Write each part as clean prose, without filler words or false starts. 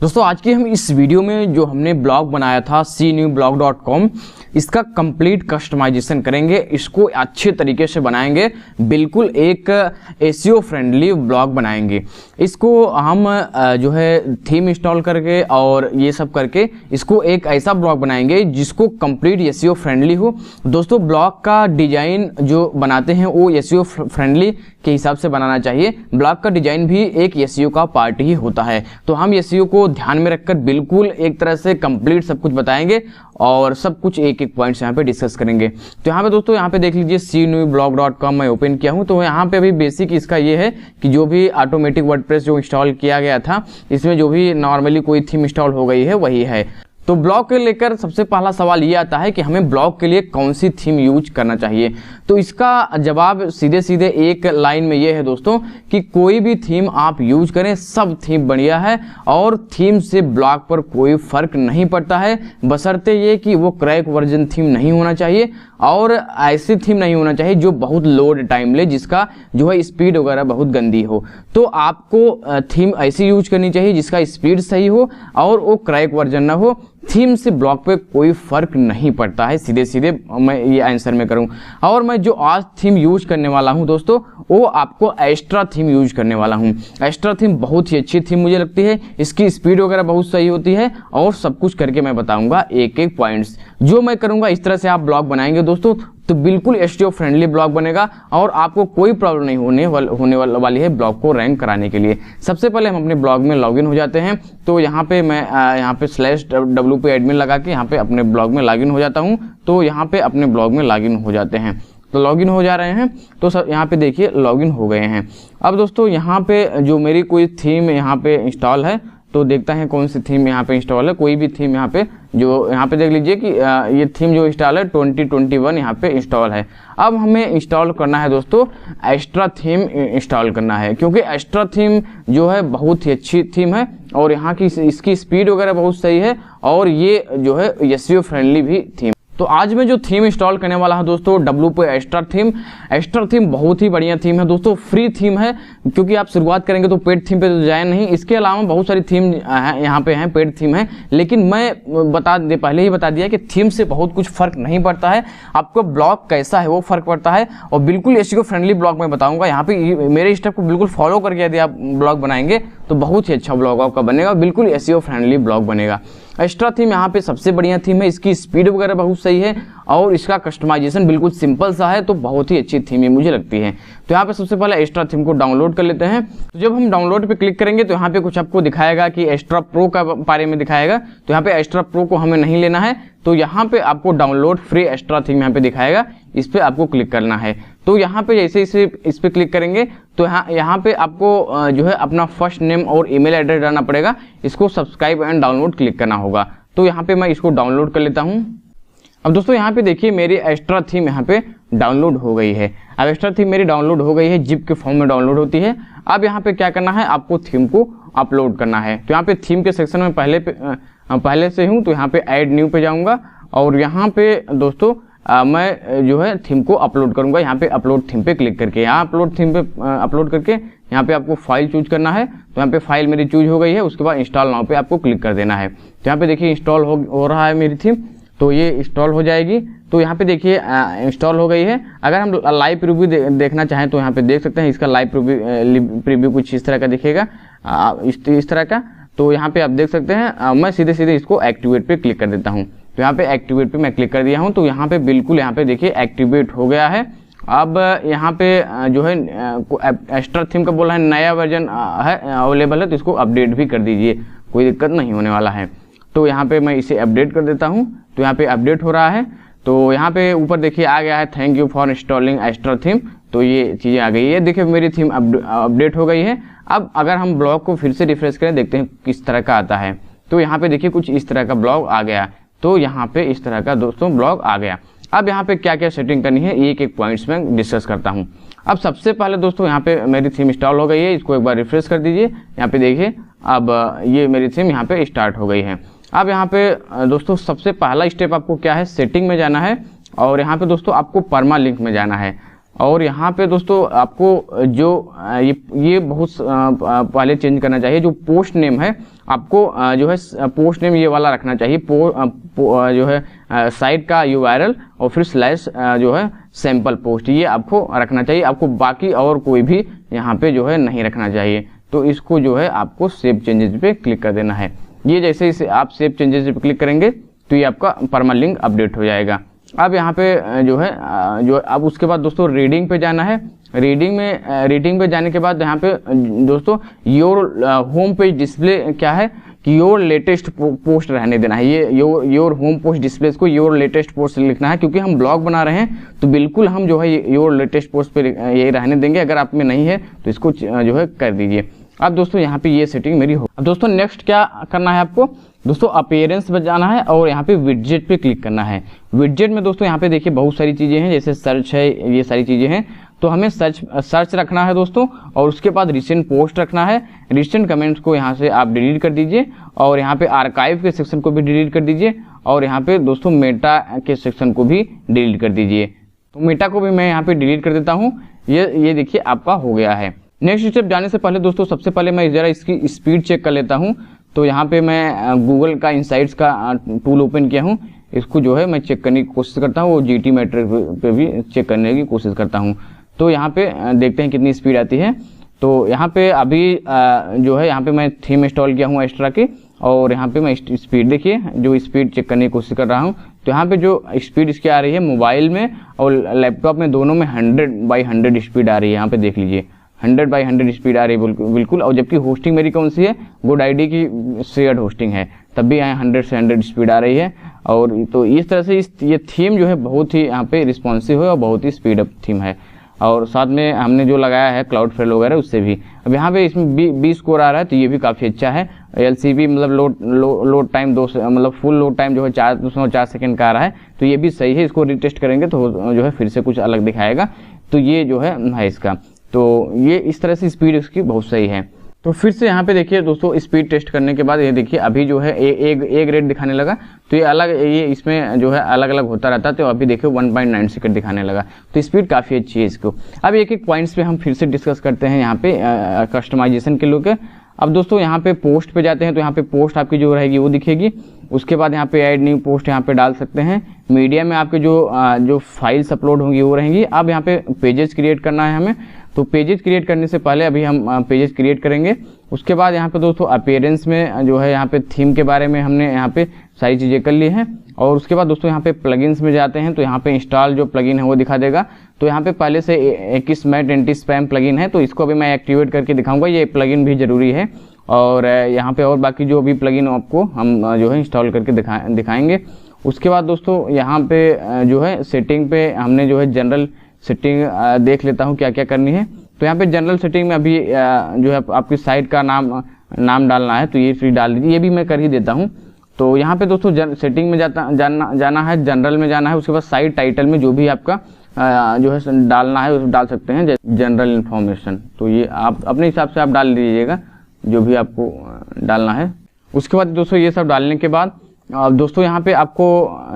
दोस्तों आज की हम इस वीडियो में जो हमने ब्लॉग बनाया था cnewblog.com इसका कंप्लीट कस्टमाइजेशन करेंगे। इसको अच्छे तरीके से बनाएंगे, बिल्कुल एक एसईओ फ्रेंडली ब्लॉग बनाएंगे। इसको हम जो है थीम इंस्टॉल करके और ये सब करके इसको एक ऐसा ब्लॉग बनाएंगे जिसको कंप्लीट एसईओ फ्रेंडली हो। दोस्तों ब्लॉग का डिजाइन जो बनाते हैं वो एसईओ फ्रेंडली के हिसाब से बनाना चाहिए। ब्लॉग का डिजाइन भी एक एसईओ का पार्ट ही होता है, तो हम एसईओ को ध्यान में रखकर बिल्कुल एक तरह से कंप्लीट सब कुछ बताएंगे और सब कुछ एक एक पॉइंट्स यहाँ पे डिस्कस करेंगे। तो यहाँ पे दोस्तों यहाँ पे देख लीजिए cnewblog.com मैं ओपन किया हूँ। तो यहाँ पे अभी बेसिक इसका ये है कि जो भी ऑटोमेटिक वर्डप्रेस जो इंस्टॉल किया गया था इसमें जो भी नॉर्मली कोई थीम इंस्टॉल हो गई है वही है। तो ब्लॉग के लेकर सबसे पहला सवाल ये आता है कि हमें ब्लॉग के लिए कौन सी थीम यूज करना चाहिए। तो इसका जवाब सीधे सीधे एक लाइन में ये है दोस्तों कि कोई भी थीम आप यूज करें, सब थीम बढ़िया है और थीम से ब्लॉग पर कोई फर्क नहीं पड़ता है, बशर्ते ये कि वो क्रैक वर्जन थीम नहीं होना चाहिए और ऐसी थीम नहीं होना चाहिए जो बहुत लोड टाइम ले, जिसका जो है स्पीड वगैरह बहुत गंदी हो। तो आपको थीम ऐसी यूज करनी चाहिए जिसका स्पीड सही हो और वो क्रैक वर्जन ना हो। थीम से ब्लॉग पे कोई फर्क नहीं पड़ता है, सीधे सीधे मैं ये आंसर में करूं। और मैं जो आज थीम यूज करने वाला हूं दोस्तों वो आपको एस्ट्रा थीम यूज करने वाला हूं। एस्ट्रा थीम बहुत ही अच्छी थीम मुझे लगती है, इसकी स्पीड वगैरह बहुत सही होती है और सब कुछ करके मैं बताऊंगा एक एक पॉइंट्स जो मैं करूंगा। इस तरह से आप ब्लॉग बनाएंगे दोस्तों तो बिल्कुल एसईओ फ्रेंडली ब्लॉग बनेगा और आपको कोई प्रॉब्लम नहीं होने वाली है ब्लॉग को रैंक कराने के लिए। सबसे पहले हम अपने ब्लॉग में लॉगिन हो जाते हैं। तो यहाँ पे मैं यहाँ पे /wp एडमिन लगा के यहाँ पे अपने ब्लॉग में लॉगिन हो जाता हूँ। तो यहाँ पे अपने ब्लॉग में लॉगिन हो जाते हैं। तो लॉगिन हो जा रहे हैं तो सब यहाँ पे देखिए लॉगिन हो गए हैं। अब दोस्तों यहाँ पे जो मेरी कोई थीम यहाँ पे इंस्टॉल है तो देखते हैं कौन सी थीम यहाँ पे इंस्टॉल है। कोई भी थीम यहाँ पे जो यहाँ पे देख लीजिए कि ये थीम जो इंस्टॉल है 2021 यहाँ पे इंस्टॉल है। अब हमें इंस्टॉल करना है दोस्तों एस्ट्रा थीम इंस्टॉल करना है, क्योंकि एस्ट्रा थीम जो है बहुत ही अच्छी थीम है और यहाँ की इसकी स्पीड वगैरह बहुत सही है और ये जो है एसईओ फ्रेंडली भी थीम। तो आज मैं जो थीम इंस्टॉल करने वाला हूं दोस्तों WP extra theme. Extra theme बहुत ही बढ़िया थीम है दोस्तों, फ्री थीम है, क्योंकि आप शुरुआत करेंगे तो पेड थीम पे तो जाए नहीं। इसके अलावा बहुत सारी थीम यहाँ पे हैं, पेड थीम है, लेकिन मैं पहले ही बता दिया कि थीम से बहुत कुछ फर्क नहीं पड़ता है, आपको ब्लॉग कैसा है वो फर्क पड़ता है। और बिल्कुल एसईओ फ्रेंडली ब्लॉग मैं बताऊंगा। यहाँ पे मेरे स्टेप को बिल्कुल फॉलो करके यदि आप ब्लॉग बनाएंगे तो बहुत ही अच्छा ब्लॉग आपका बनेगा, बिल्कुल एसईओ फ्रेंडली ब्लॉग बनेगा। एस्ट्रा थीम यहाँ पे सबसे बढ़िया थीम है, इसकी स्पीड वगैरह बहुत सही है और इसका कस्टमाइजेशन बिल्कुल सिंपल सा है, तो बहुत ही अच्छी थीम है मुझे लगती है। तो यहाँ पे सबसे पहले एस्ट्रा थीम को डाउनलोड कर लेते हैं। तो जब हम डाउनलोड पे क्लिक करेंगे तो यहाँ पे कुछ आपको दिखाएगा कि एस्ट्रा प्रो का बारे में दिखाएगा। तो यहाँ पे एस्ट्रा प्रो को हमें नहीं लेना है, तो यहाँ पे आपको डाउनलोड फ्री एस्ट्रा थीम यहाँ पे दिखाएगा, इस पे आपको क्लिक करना है। तो यहाँ पे जैसे इस पे क्लिक करेंगे तो यहाँ पे आपको जो है अपना फर्स्ट नेम और ईमेल एड्रेस डालना पड़ेगा। इसको सब्सक्राइब एंड डाउनलोड क्लिक करना होगा। तो यहाँ पे मैं इसको डाउनलोड कर लेता हूँ। अब दोस्तों यहाँ पे देखिए मेरी एस्ट्रा थीम यहाँ पे डाउनलोड हो गई है। अब एस्ट्रा थीम मेरी डाउनलोड हो गई है, जिप के फॉर्म में डाउनलोड होती है। अब यहाँ पे क्या करना है, आपको थीम को अपलोड करना है। तो यहाँ पे थीम के सेक्शन में पहले से हूँ, तो यहाँ पे ऐड न्यू पे जाऊँगा और यहाँ पे दोस्तों मैं जो है थीम को अपलोड करूंगा। यहाँ पे अपलोड थीम पे क्लिक करके, यहाँ अपलोड थीम पे अपलोड करके यहाँ पे आपको फाइल चूज करना है। तो यहाँ पे फाइल मेरी चूज हो गई है, उसके बाद इंस्टॉल नाउ पे आपको क्लिक कर देना है। तो यहाँ पे देखिए इंस्टॉल हो रहा है मेरी थीम, तो ये इंस्टॉल हो जाएगी। तो यहाँ पे देखिए इंस्टॉल हो गई है। अगर हम लाइव प्रीव्यू देखना चाहें तो यहाँ पे देख सकते हैं, इसका लाइव प्रीव्यू कुछ इस तरह का दिखेगा, इस तरह का। तो यहाँ पे आप देख सकते हैं, मैं सीधे सीधे इसको एक्टिवेट पे क्लिक कर देता हूँ। तो यहाँ पे एक्टिवेट पे मैं क्लिक कर दिया हूँ। तो यहाँ पे बिल्कुल यहाँ पे देखिए एक्टिवेट हो गया है। अब यहाँ पे जो है एस्ट्रा थीम का बोला है नया वर्जन है अवेलेबल है, तो इसको अपडेट भी कर दीजिए, कोई दिक्कत नहीं होने वाला है। तो यहाँ पे मैं इसे अपडेट कर देता हूँ। तो यहाँ पे अपडेट हो रहा है। तो यहाँ पे ऊपर देखिए आ गया है thank you for installing extra theme. तो ये चीज़ें आ गई है, देखिए मेरी थीम अपडेट हो गई है। अब अगर हम ब्लॉग को फिर से रिफ्रेश करें, देखते हैं किस तरह का आता है। तो यहाँ पे देखिए कुछ इस तरह का ब्लॉग आ गया। तो यहाँ पे इस तरह का दोस्तों ब्लॉग आ गया। अब यहाँ पे क्या क्या सेटिंग करनी है एक एक पॉइंट्स में डिस्कस करता हूँ। अब सबसे पहले दोस्तों यहाँ पे मेरी थीम इंस्टॉल हो गई है, इसको एक बार रिफ्रेश कर दीजिए। यहाँ पे देखिए अब ये मेरी थीम यहाँ पे स्टार्ट हो गई है। अब यहाँ पे दोस्तों सबसे पहला स्टेप आपको क्या है, सेटिंग में जाना है और यहाँ पे दोस्तों आपको परमा लिंक में जाना है। और यहाँ पे दोस्तों आपको जो ये बहुत पहले चेंज करना चाहिए। जो पोस्ट नेम है आपको जो है पोस्ट नेम ये वाला रखना चाहिए, जो है साइट का URL और फिर स्लैश जो है सैंपल पोस्ट, ये आपको रखना चाहिए। आपको बाकी और कोई भी यहाँ पे जो है नहीं रखना चाहिए। तो इसको जो है आपको सेव चेंजेस पे क्लिक कर देना है। ये जैसे इसे आप सेव चेंजेस पे क्लिक करेंगे तो ये आपका परमालिंक अपडेट हो जाएगा। अब यहाँ पे जो है अब उसके बाद दोस्तों रीडिंग पे जाना है। रीडिंग पे जाने के बाद यहाँ पे दोस्तों योर होम पेज डिस्प्ले क्या है कि योर लेटेस्ट पोस्ट रहने देना है। ये योर होम पोस्ट डिस्प्ले को योर लेटेस्ट पोस्ट लिखना है, क्योंकि हम ब्लॉग बना रहे हैं तो बिल्कुल हम जो है योर लेटेस्ट पोस्ट पे ये रहने देंगे। अगर आप में नहीं है तो इसको जो है कर दीजिए। अब दोस्तों यहाँ पे ये सेटिंग मेरी हो। अब दोस्तों नेक्स्ट क्या करना है आपको, दोस्तों अपीयरेंस पे जाना है और यहाँ पे विडजेट पे क्लिक करना है। विडजेट में दोस्तों यहाँ पे देखिए बहुत सारी चीज़ें हैं, जैसे सर्च है, ये सारी चीज़ें हैं। तो हमें सर्च रखना है दोस्तों, और उसके बाद रिसेंट पोस्ट रखना है। रिसेंट कमेंट्स को यहाँ से आप डिलीट कर दीजिए, और यहाँ पे आर्काइव के सेक्शन को भी डिलीट कर दीजिए, और यहाँ पे दोस्तों मेटा के सेक्शन को भी डिलीट कर दीजिए। तो मेटा को भी मैं यहाँ पे डिलीट कर देता हूँ। ये देखिए आपका हो गया है। नेक्स्ट स्टेप जाने से पहले दोस्तों सबसे पहले मैं जरा इसकी स्पीड चेक कर लेता हूँ। तो यहाँ पे मैं गूगल का इनसाइट्स का टूल ओपन किया हूँ, इसको जो है मैं चेक करने की कोशिश करता हूँ, वो GT मैट्रिक पे भी चेक करने की कोशिश करता हूँ। तो यहाँ पे देखते हैं कितनी स्पीड आती है। तो यहाँ पे अभी जो है यहाँ पे मैं थीम इंस्टॉल किया हूँ एक्स्ट्रा की, और यहाँ पे मैं स्पीड देखिए जो स्पीड चेक करने की कोशिश कर रहा हूँ। तो यहाँ पे जो स्पीड इसकी आ रही है मोबाइल में और लैपटॉप में, दोनों में 100/100 स्पीड आ रही है। यहाँ पे देख लीजिए 100/100 स्पीड आ रही है बिल्कुल। और जबकि होस्टिंग मेरी कौन सी है, GoDaddy की शेयर्ड होस्टिंग है, तब भी यहाँ 100 से 100 स्पीड आ रही है। और तो इस तरह से ये थीम जो है बहुत ही यहाँ पे रिस्पॉन्सिव है और बहुत ही स्पीड अप थीम है। और साथ में हमने जो लगाया है Cloudflare वगैरह उससे भी। अब यहाँ पे इसमें 20 स्कोर आ रहा है, तो ये भी काफ़ी अच्छा है। LCB मतलब लोड टाइम मतलब फुल लोड टाइम जो है 4 सेकंड का आ रहा है, तो ये भी सही है। इसको रिटेस्ट करेंगे तो जो है फिर से कुछ अलग दिखाएगा। तो ये जो है इसका, तो ये इस तरह से स्पीड इसकी बहुत सही है। तो फिर से यहाँ पे देखिए दोस्तों स्पीड टेस्ट करने के बाद ये देखिए अभी जो है एक रेट दिखाने लगा। तो ये इसमें जो है अलग अलग होता रहता है। तो अभी देखिए 1.9 सेकंड दिखाने लगा। तो स्पीड काफ़ी अच्छी है इसको। अब एक पॉइंट्स पे हम फिर से डिस्कस करते हैं यहाँ पे कस्टमाइजेशन के लोग। अब दोस्तों यहाँ पे पोस्ट पे जाते हैं, तो यहाँ पे पोस्ट आपकी जो रहेगी वो दिखेगी। उसके बाद यहाँ पे ऐड न्यू पोस्ट यहाँ पे डाल सकते हैं। मीडिया में आपके जो फाइल्स अपलोड होंगी वो रहेंगी। अब यहाँ पे पेजेस क्रिएट करना है हमें। तो पेजेस क्रिएट करने से पहले अभी हम पेजेस क्रिएट करेंगे। उसके बाद यहाँ पे दोस्तों अपीयरेंस में जो है यहाँ पे थीम के बारे में हमने यहाँ पे सारी चीज़ें कर ली हैं। और उसके बाद दोस्तों यहाँ पे प्लगइन्स में जाते हैं, तो यहाँ पे इंस्टॉल जो प्लगइन है वो दिखा देगा। तो यहाँ पे पहले से 21 मैट एंटी स्पैम प्लगइन है, तो इसको अभी मैं एक्टिवेट करके दिखाऊंगा। ये प्लगइन भी जरूरी है। और यहाँ पे और बाकी जो भी प्लगइन आपको हम जो है इंस्टॉल करके दिखाएंगे। उसके बाद दोस्तों यहाँ पे जो है सेटिंग पे हमने जो है जनरल सेटिंग देख लेता हूँ क्या क्या करनी है। तो यहाँ पे जनरल सेटिंग में अभी जो है आपकी साइट का नाम डालना है, तो ये फ्री डाल दीजिए। ये भी मैं कर ही देता हूँ। तो यहाँ पे दोस्तों सेटिंग में जाना है, जनरल में जाना है। उसके बाद साइट टाइटल में जो भी आपका जो है डालना है उसको डाल सकते हैं, जनरल इन्फॉर्मेशन। तो ये आप अपने हिसाब से आप डाल दीजिएगा जो भी आपको डालना है। उसके बाद दोस्तों ये सब डालने के बाद दोस्तों यहाँ पे आपको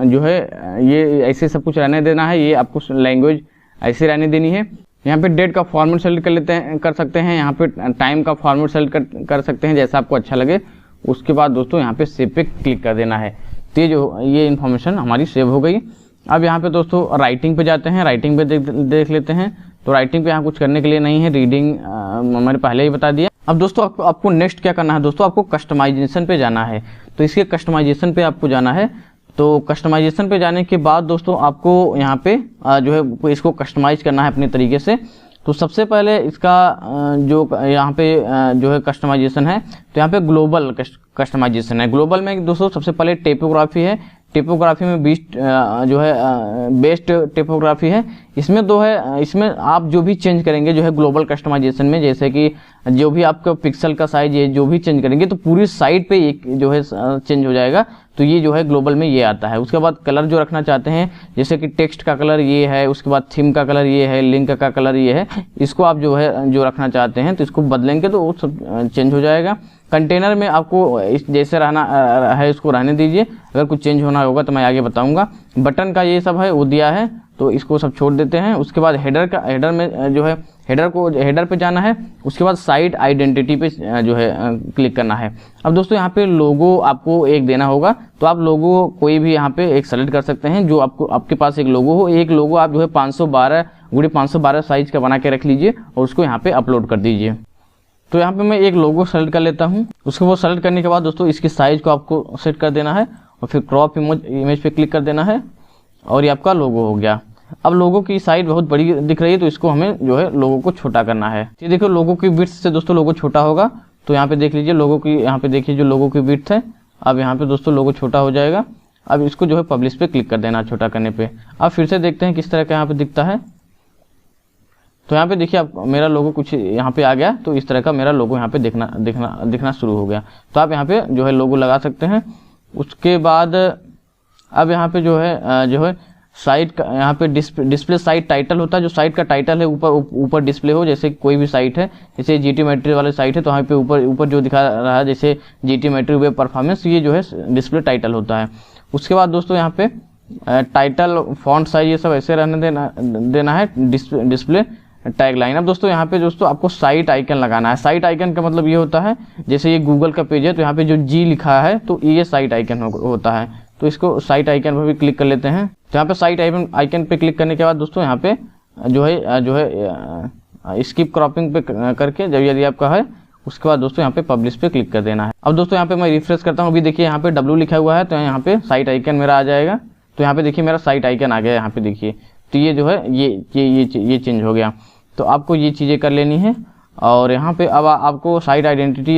जो है ये ऐसे सब कुछ रहने देना है। ये आपको लैंग्वेज ऐसे रहने देनी है। यहाँ पे डेट का फॉर्मेट सेलेक्ट कर सकते हैं। यहाँ पे टाइम का फॉर्मेट सेलेक्ट कर सकते हैं, जैसा आपको अच्छा लगे। उसके बाद दोस्तों यहाँ पे सेव पे क्लिक कर देना है। तो ये इन्फॉर्मेशन हमारी सेव हो गई। अब यहाँ पे दोस्तों राइटिंग पे जाते हैं। राइटिंग पे देख लेते हैं। तो राइटिंग पे यहाँ कुछ करने के लिए नहीं है, रीडिंग मैंने पहले ही बता दिया। अब दोस्तों आपको नेक्स्ट क्या करना है, दोस्तों आपको कस्टमाइजेशन पे जाना है। तो इसके कस्टमाइजेशन पे आपको जाना है। तो कस्टमाइजेशन पे जाने के बाद दोस्तों आपको यहाँ पे जो है इसको कस्टमाइज करना है अपने तरीके से। तो सबसे पहले इसका जो यहाँ पे जो है कस्टमाइजेशन है, तो यहाँ पे ग्लोबल कस्टमाइजेशन है। ग्लोबल में दोस्तों सबसे पहले टाइपोग्राफी है। टाइपोग्राफी में जो है बेस्ट टाइपोग्राफी है। इसमें इसमें आप जो भी चेंज करेंगे जो है ग्लोबल कस्टमाइजेशन में, जैसे कि जो भी आपका पिक्सल का साइज है जो भी चेंज करेंगे तो पूरी साइट पे एक जो है चेंज हो जाएगा। तो ये जो है ग्लोबल में ये आता है। उसके बाद कलर जो रखना चाहते हैं, जैसे कि टेक्स्ट का कलर ये है, उसके बाद थीम का कलर ये है, लिंक का कलर ये है, इसको आप जो रखना चाहते हैं तो इसको बदलेंगे तो वो सब चेंज हो जाएगा। कंटेनर में आपको जैसे रहना है इसको रहने दीजिए। अगर कुछ चेंज होना होगा तो मैं आगे बताऊंगा। बटन का ये सब है वो दिया है। तो इसको सब छोड़ देते हैं। उसके बाद हेडर में जो है हेडर पे जाना है। उसके बाद साइट आइडेंटिटी पे जो है क्लिक करना है। अब दोस्तों यहाँ पे लोगो आपको एक देना होगा, तो आप लोगो कोई भी यहाँ पे एक सेलेक्ट कर सकते हैं जो आपके पास एक लोगो हो। एक लोगो आप जो है 512x512 साइज का बना के रख लीजिए और उसको यहाँ पे अपलोड कर दीजिए। तो यहाँ पे मैं एक लोगो सेलेक्ट कर लेता हूँ। उसको वो सेलेक्ट करने के बाद दोस्तों इसकी साइज को आपको सेट कर देना है और फिर क्रॉप इमेज पे क्लिक कर देना है और ये आपका लोगो हो गया। अब लोगो की साइज बहुत बड़ी दिख रही है, तो इसको हमें जो है लोगो को छोटा करना है। ये देखो लोगो की विड्थ से दोस्तों लोगो छोटा होगा, तो यहाँ पे देख लीजिए लोगो की, यहाँ पे देखिए जो लोगो की विड्थ है, अब यहाँ पे दोस्तों लोगो छोटा हो जाएगा। अब इसको जो है पब्लिश पे क्लिक कर देना छोटा करने पे। अब फिर से देखते हैं किस तरह का यहाँ पे दिखता है। तो यहाँ पे देखिए अब मेरा लोगो कुछ यहाँ पे आ गया, तो इस तरह का मेरा लोगो यहाँ पे दिखना शुरू हो गया। तो आप यहाँ पे जो है लोगो लगा सकते हैं। उसके बाद अब यहाँ पे जो है साइट का यहाँ पे डिस्प्ले साइट टाइटल होता है। जो साइट का टाइटल है ऊपर डिस्प्ले हो, जैसे कोई भी साइट है, जैसे जीटीमेट्री वाले साइट है तो यहाँ पे ऊपर जो दिखा रहा है जैसे जीटीमेट्री वेब परफॉर्मेंस, ये जो है डिस्प्ले टाइटल होता है। उसके बाद दोस्तों यहाँ पे टाइटल फॉन्ट साइज ये सब ऐसे रहने देना है। Display tagline. अब दोस्तों यहाँ पे दोस्तों आपको साइट आइकन लगाना है। साइट आइकन का मतलब ये होता है जैसे ये गूगल का पेज है तो यहाँ पे जो जी लिखा है तो ये साइट आइकन होता है। तो इसको साइट आइकन पर भी क्लिक कर लेते हैं। तो यहाँ पे साइट आइकन पे क्लिक करने के बाद दोस्तों यहाँ पे जो है स्किप क्रॉपिंग पे करके जब यदि आपका है, उसके बाद दोस्तों यहाँ पे पब्लिश पे क्लिक कर देना है। अब दोस्तों यहाँ पे मैं रिफ्रेश करता हूँ, अभी देखिए यहाँ पे W लिखा हुआ है तो यहाँ पे साइट आइकन मेरा आ जाएगा। तो यहाँ पे देखिए मेरा साइट आइकन आ गया यहाँ पे देखिए। तो ये जो है ये चेंज हो गया। तो आपको ये चीज़ें कर लेनी है। और यहाँ पे अब आपको साइट आइडेंटिटी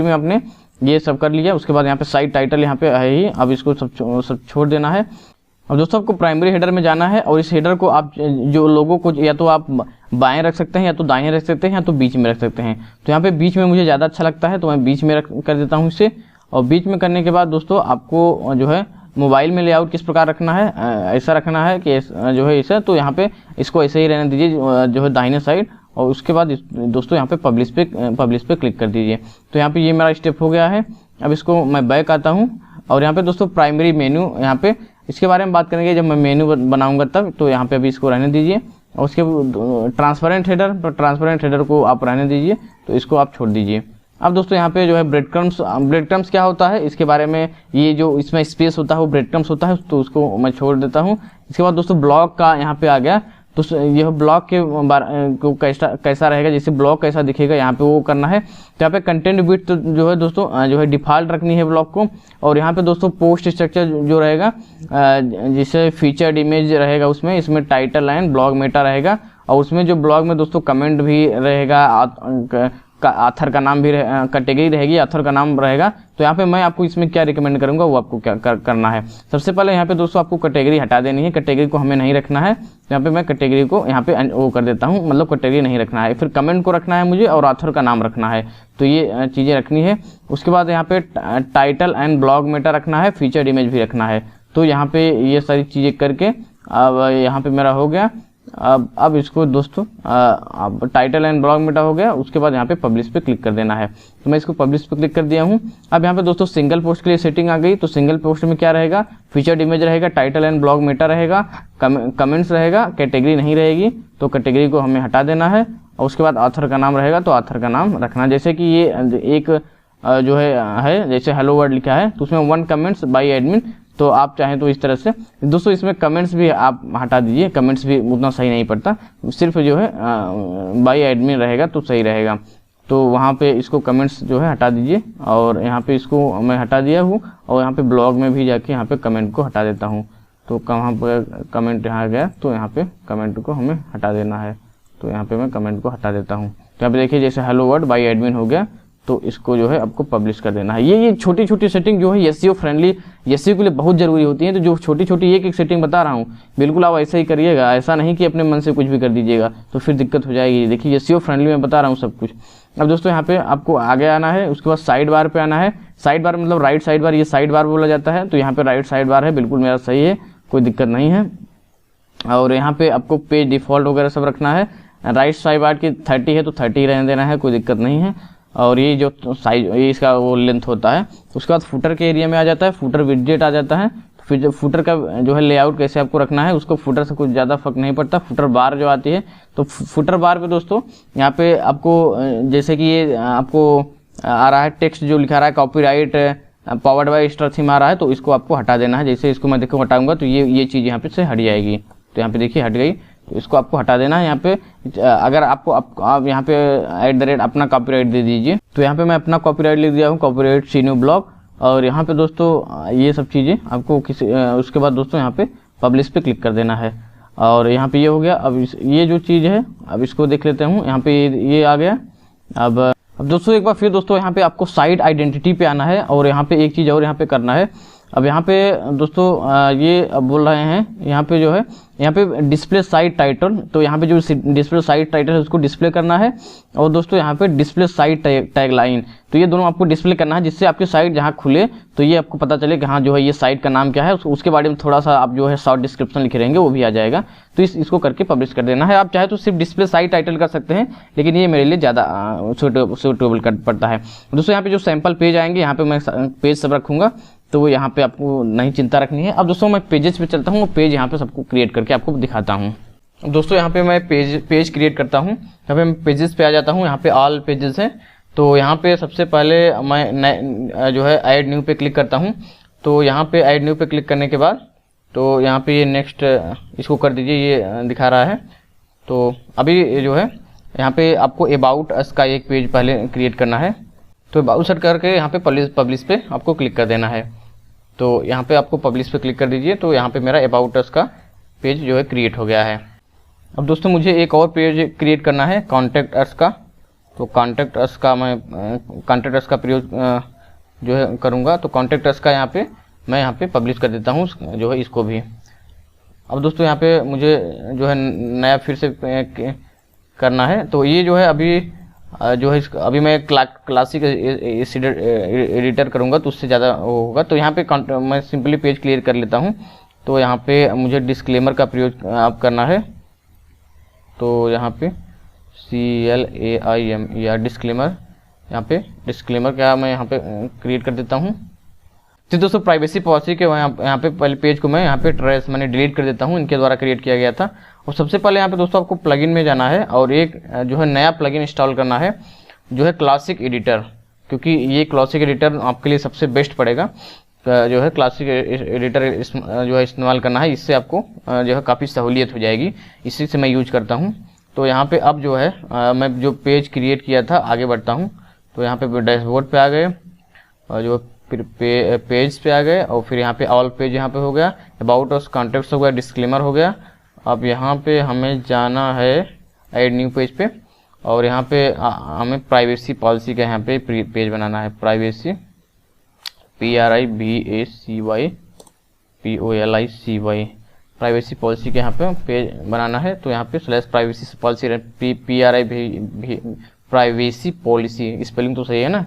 में आपने ये सब कर लिया। उसके बाद यहाँ पे साइट टाइटल यहाँ पे है ही, अब इसको सब छोड़ देना है। अब दोस्तों आपको प्राइमरी हेडर में जाना है और इस हेडर को आप जो लोगों को या तो आप बाएं रख सकते हैं या तो दाएं रख सकते हैं या तो बीच में रख सकते हैं। तो यहाँ पे बीच में मुझे ज़्यादा अच्छा लगता है तो मैं बीच में कर देता हूँ इसे। और बीच में करने के बाद दोस्तों आपको जो है मोबाइल में लेआउट किस प्रकार रखना है, ऐसा रखना है कि जो है ऐसा। तो यहाँ पे इसको ऐसे ही रहने दीजिए जो है दाहिने साइड। और उसके बाद दोस्तों यहाँ पे पब्लिश पे क्लिक कर दीजिए। तो यहाँ पे ये मेरा स्टेप हो गया है। अब इसको मैं बैक आता हूँ और यहाँ पे दोस्तों प्राइमरी मेन्यू, यहाँ पे इसके बारे में बात करेंगे जब मैं मेन्यू बनाऊंगा तब। तो यहाँ पे अभी इसको रहने दीजिए। और उसके ट्रांसपेरेंट हेडर को आप रहने दीजिए, तो इसको आप छोड़ दीजिए। अब दोस्तों यहाँ पे जो है ब्रेड क्रम्स क्या होता है इसके बारे में, ये जो इसमें स्पेस होता है वो ब्रेड क्रम्स होता है, तो उसको मैं छोड़ देता हूँ। इसके बाद दोस्तों ब्लॉग का यहाँ पे आ गया। तो यह ब्लॉग के को कैसा रहेगा, जैसे ब्लॉग कैसा दिखेगा यहाँ पे वो करना है। तो यहाँ पे कंटेंट विड्थ तो जो है दोस्तों जो है डिफॉल्ट रखनी है ब्लॉग को। और यहाँ पे दोस्तों पोस्ट स्ट्रक्चर जो रहेगा जैसे फीचर्ड इमेज रहेगा, इसमें टाइटल लाइन ब्लॉग मेटा रहेगा। और उसमें जो ब्लॉग में दोस्तों कमेंट भी रहेगा, ऑथर का नाम भी कैटेगरी रहेगी, ऑथर का नाम रहेगा। तो यहाँ पे मैं आपको इसमें क्या रिकमेंड करूंगा वो आपको क्या करना है। सबसे पहले यहाँ पे दोस्तों आपको कैटेगरी हटा देनी है, कैटेगरी को हमें नहीं रखना है। यहाँ पे मैं कैटेगरी को यहाँ पे वो कर देता हूँ, मतलब कैटेगरी नहीं रखना है। फिर कमेंट को रखना है मुझे और ऑथर का नाम रखना है, तो ये चीज़ें रखनी है। उसके बाद यहाँ पे टाइटल एंड ब्लॉग मेटा रखना है, फीचर्ड इमेज भी रखना है। तो यहाँ पे ये सारी चीज़ें करके अब यहाँ पे मेरा हो गया। अब इसको दोस्तों अब टाइटल एंड ब्लॉग मेटा हो गया। उसके बाद यहाँ पे पब्लिश पे क्लिक कर देना है। तो मैं इसको पब्लिश पे क्लिक कर दिया हूँ। अब यहाँ पे दोस्तों सिंगल पोस्ट के लिए सेटिंग आ गई। तो सिंगल पोस्ट में क्या रहेगा, फीचर्ड इमेज रहेगा, टाइटल एंड ब्लॉग मेटा रहेगा, कमेंट्स रहेगा, कैटेगरी नहीं रहेगी। तो कैटेगरी को हमें हटा देना है। और उसके बाद ऑथर का नाम रहेगा, तो ऑथर का नाम रखना। जैसे कि ये एक जो है जैसे हेलो वर्ड लिखा है तो उसमें 1 कमेंट्स बाय एडमिन, तो आप चाहें तो इस तरह से। दोस्तों इसमें कमेंट्स भी आप हटा दीजिए, कमेंट्स भी उतना सही नहीं पड़ता, सिर्फ जो है बाय एडमिन रहेगा तो सही रहेगा। तो वहाँ पे इसको कमेंट्स जो है हटा दीजिए। और यहाँ पे इसको मैं हटा दिया हूँ। और यहाँ पे ब्लॉग में भी जाके यहाँ पे कमेंट को हटा देता हूँ। तो कहाँ पर कमेंट यहाँ गया, तो यहाँ पे कमेंट को हमें हटा देना है। तो यहाँ पे मैं कमेंट को हटा देता हूँ। तो यहाँ पे देखिए जैसे हेलो वर्ड बाय एडमिन हो गया, तो इसको जो है आपको पब्लिश कर देना है। ये छोटी छोटी सेटिंग जो है एसईओ फ्रेंडली, एसईओ के लिए बहुत जरूरी होती है। तो जो छोटी छोटी एक सेटिंग बता रहा हूँ बिल्कुल आप ऐसा ही करिएगा, ऐसा नहीं कि अपने मन से कुछ भी कर दीजिएगा तो फिर दिक्कत हो जाएगी। देखिए एसईओ फ्रेंडली में बता रहा हूँ सब कुछ। अब दोस्तों यहाँ पे आपको आगे आना है, उसके बाद साइड बार पे आना है। साइड बार मतलब राइट साइड बार, ये साइड बार बोला जाता है। तो यहाँ पे राइट साइड बार है, बिल्कुल मेरा सही है, कोई दिक्कत नहीं है। और यहाँ पे आपको पेज डिफॉल्ट वगैरह सब रखना है। राइट साइड बार की 30 है तो 30 रहने देना है, कोई दिक्कत नहीं है। और ये जो साइज ये इसका वो लेंथ होता है। उसके बाद फुटर के एरिया में आ जाता है, फुटर विडजेट आ जाता है। फिर फुटर का जो है लेआउट कैसे आपको रखना है, उसको फुटर से कुछ ज़्यादा फर्क नहीं पड़ता। फुटर बार जो आती है, तो फुटर बार पे दोस्तों यहाँ पे आपको जैसे कि ये आपको आ रहा है टेक्स्ट जो लिखा रहा है copyright powered by star theme आ रहा है, तो इसको आपको हटा देना है। जैसे इसको मैं देखो हटाऊंगा तो ये चीज़ यहाँ पे से हट जाएगी। तो यहाँ पे देखिए हट गई, तो इसको आपको हटा देना है। यहाँ पे अगर आपको आप यहाँ पे @ अपना कॉपीराइट दे दीजिए। तो यहाँ पे मैं अपना कॉपीराइट लिख दिया हूँ, कॉपीराइट सी न्यू ब्लॉग। और यहाँ पे दोस्तों ये सब चीज़ें आपको उसके बाद दोस्तों यहाँ पे पब्लिश पे क्लिक कर देना है। और यहाँ पे ये हो गया। अब ये जो चीज़ है अब इसको देख लेते हूँ। यहाँ पे ये आ गया। अब दोस्तों एक बार फिर दोस्तों यहाँ पे आपको साइट आइडेंटिटी पे आना है और यहाँ पे एक चीज़ और यहाँ पे करना है। अब यहाँ पे दोस्तों ये अब बोल रहे हैं यहाँ पे जो है यहाँ पे डिस्प्ले साइट टाइटल, तो यहाँ पे जो डिस्प्ले साइट टाइटल है उसको डिस्प्ले करना है। और दोस्तों यहाँ पे डिस्प्ले साइट टैगलाइन, तो ये दोनों आपको डिस्प्ले करना है, जिससे आपकी साइट जहाँ खुले तो ये आपको पता चले कि हाँ जो है ये साइट का नाम क्या है। उसके बारे में थोड़ा सा आप जो है शॉर्ट डिस्क्रिप्शन लिखे रहेंगे वो भी आ जाएगा। तो इसको करके पब्लिश कर देना है। आप चाहे तो सिर्फ डिस्प्ले साइट टाइटल कर सकते हैं, लेकिन ये मेरे लिए ज़्यादा सूटेबल कर पड़ता है। दोस्तों यहाँ पे जो सैंपल पेज आएंगे यहाँ पे मैं पेज सब रखूँगा, तो वो यहाँ पे आपको नहीं चिंता रखनी है। अब दोस्तों मैं पेजेस पे चलता हूँ, पेज यहाँ पे सबको क्रिएट करके आपको दिखाता हूँ। दोस्तों यहाँ पे मैं पेज क्रिएट करता हूँ। यहाँ पे मैं पेजेस पे आ जाता हूँ। यहाँ पे ऑल पेजेस है, तो यहाँ पे सबसे पहले मैं जो है ऐड न्यू पे क्लिक करता हूँ। तो यहाँ पे ऐड न्यू पे क्लिक करने के बाद तो यहाँ पे ये नेक्स्ट इसको कर दीजिए, ये दिखा रहा है। तो अभी जो है यहाँ पे आपको अबाउट अस का एक पेज पहले क्रिएट करना है। तो अबाउट अस करके यहाँ पे पब्लिश पे आपको क्लिक कर देना है। तो यहाँ पे आपको पब्लिश पे क्लिक कर दीजिए। तो यहाँ पे मेरा अबाउट अस का पेज जो है क्रिएट हो गया है। अब दोस्तों मुझे एक और पेज क्रिएट करना है कॉन्टैक्ट अस का। तो कॉन्टैक्ट अस का मैं कॉन्टैक्ट अस का प्रयोग जो है करूँगा। तो कॉन्टैक्ट अस का यहाँ पे मैं यहाँ पे पब्लिश कर देता हूँ जो है इसको भी। अब दोस्तों यहाँ पे मुझे जो है नया फिर से करना है। तो ये जो है अभी जो है अभी मैं क्लासिक एडिटर करूँगा तो उससे ज़्यादा होगा। तो यहाँ पे मैं सिंपली पेज क्लियर कर लेता हूँ। तो यहाँ पे मुझे डिस्क्लेमर का प्रयोग आप करना है। तो यहाँ पे CLAIMER डिस्क्लेमर, यहाँ पे डिस्क्लेमर क्या मैं यहाँ पे क्रिएट कर देता हूँ। तो दोस्तों प्राइवेसी पॉलिसी के यहाँ पे पहले पेज को मैं यहाँ पे ट्रेस मैंने डिलीट कर देता हूँ, इनके द्वारा क्रिएट किया गया था। और सबसे पहले यहाँ पे दोस्तों आपको प्लगइन में जाना है और एक जो है नया प्लगइन इंस्टॉल करना है जो है क्लासिक एडिटर, क्योंकि ये क्लासिक एडिटर आपके लिए सबसे बेस्ट पड़ेगा। जो है क्लासिक एडिटर जो है इस्तेमाल करना है, इससे आपको जो है काफ़ी सहूलियत हो जाएगी। इसी से मैं यूज करता हूँ। तो यहाँ पे अब जो है मैं जो पेज क्रिएट किया था आगे बढ़ता हूँ। तो यहाँ पे डैशबोर्ड पे आ गए और जो फिर पेज पे आ गए और फिर यहाँ पे ऑल पेज यहाँ पे हो गया, अबाउट अस, कॉन्टैक्ट्स हो गया, डिस्क्लेमर हो गया। अब यहाँ पे हमें जाना है ऐड न्यू पेज पे और यहाँ पे हमें प्राइवेसी पॉलिसी का यहाँ पे पेज बनाना है। प्राइवेसी PRIVACY प्राइवेसी पॉलिसी के यहाँ पे पेज बनाना है। तो यहाँ पे /privacy policy privacy policy, spelling तो सही है ना,